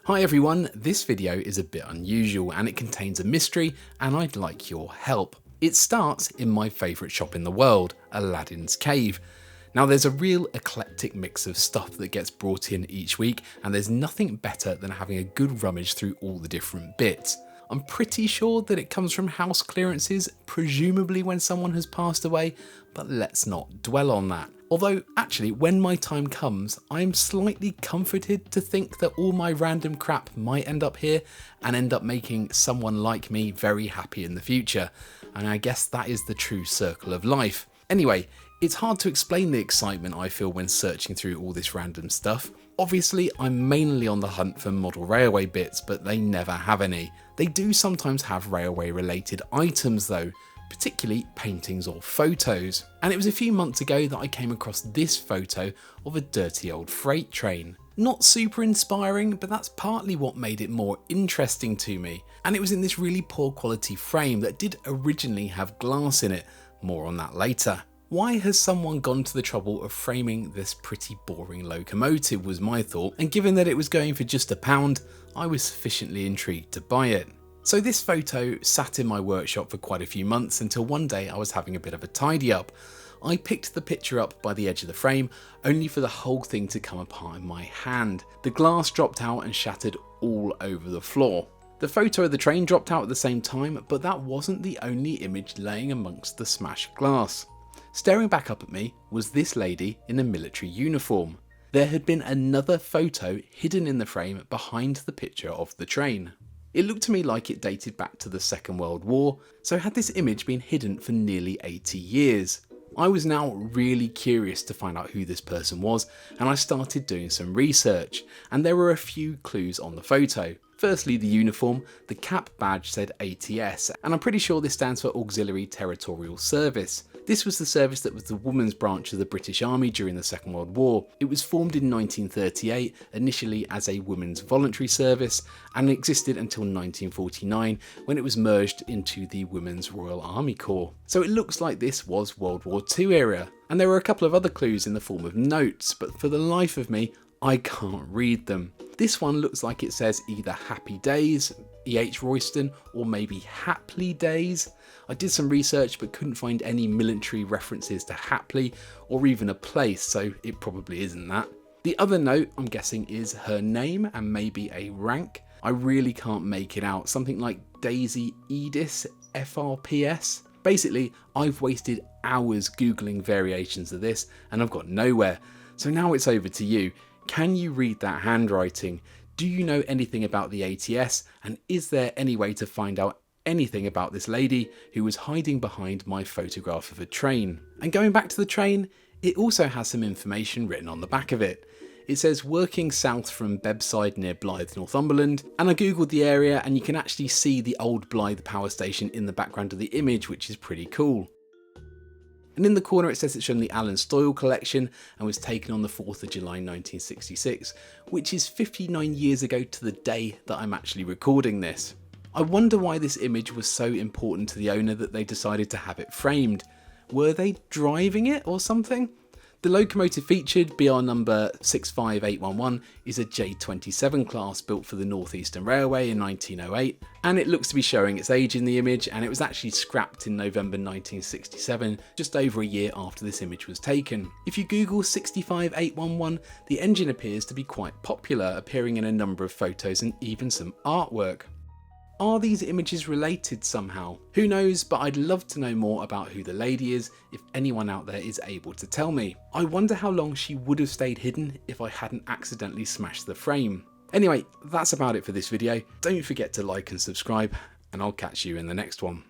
Hi everyone, this video is a bit unusual and it contains a mystery and I'd like your help. It starts in my favourite shop in the world, Aladdin's Cave. Now there's a real eclectic mix of stuff that gets brought in each week and there's nothing better than having a good rummage through all the different bits. I'm pretty sure that it comes from house clearances, presumably when someone has passed away, but let's not dwell on that. Although, actually, when my time comes, I'm slightly comforted to think that all my random crap might end up here and end up making someone like me very happy in the future. And I guess that is the true circle of life. Anyway, it's hard to explain the excitement I feel when searching through all this random stuff. Obviously, I'm mainly on the hunt for model railway bits, but they never have any. They do sometimes have railway related items though, particularly paintings or photos. And it was a few months ago that I came across this photo of a dirty old freight train. Not super inspiring, but that's partly what made it more interesting to me. And it was in this really poor quality frame that did originally have glass in it. More on that later. Why has someone gone to the trouble of framing this pretty boring locomotive was my thought, and given that it was going for just £1, I was sufficiently intrigued to buy it. So this photo sat in my workshop for quite a few months until one day I was having a bit of a tidy up. I picked the picture up by the edge of the frame, only for the whole thing to come apart in my hand. The glass dropped out and shattered all over the floor. The photo of the train dropped out at the same time, but that wasn't the only image laying amongst the smashed glass. Staring back up at me was this lady in a military uniform. There had been another photo hidden in the frame behind the picture of the train. It looked to me like it dated back to the Second World War, so had this image been hidden for nearly 80 years? I was now really curious to find out who this person was, and I started doing some research, and there were a few clues on the photo. Firstly, the uniform. The cap badge said ATS, and I'm pretty sure this stands for Auxiliary Territorial Service. This was the service that was the women's branch of the British Army during the Second World War. It was formed in 1938, initially as a women's voluntary service, and existed until 1949 when it was merged into the Women's Royal Army Corps. So it looks like this was World War II era. And there were a couple of other clues in the form of notes, but for the life of me, I can't read them. This one looks like it says either Happy Days, E.H. Royston, or maybe Hapley Days. I did some research but couldn't find any military references to Hapley or even a place, so it probably isn't that. The other note, I'm guessing, is her name and maybe a rank. I really can't make it out. Something like Daisy Edis, FRPS. Basically, I've wasted hours Googling variations of this and I've got nowhere. So now it's over to you. Can you read that handwriting? Do you know anything about the ATS? And is there any way to find out anything about this lady who was hiding behind my photograph of a train? And going back to the train, it also has some information written on the back of it. It says working south from Bebbside near Blythe, Northumberland, and I googled the area and you can actually see the old Blythe power station in the background of the image, which is pretty cool. And in the corner it says it's from the Alan Stoyle collection and was taken on the 4th of July 1966, which is 59 years ago to the day that I'm actually recording this. I wonder why this image was so important to the owner that they decided to have it framed. Were they driving it or something? The locomotive featured, BR number 65811, is a J27 class built for the North Eastern Railway in 1908, and it looks to be showing its age in the image, and it was actually scrapped in November 1967, just over a year after this image was taken. If you Google 65811, the engine appears to be quite popular, appearing in a number of photos and even some artwork. Are these images related somehow? Who knows, but I'd love to know more about who the lady is if anyone out there is able to tell me. I wonder how long she would have stayed hidden if I hadn't accidentally smashed the frame. Anyway, that's about it for this video. Don't forget to like and subscribe, and I'll catch you in the next one.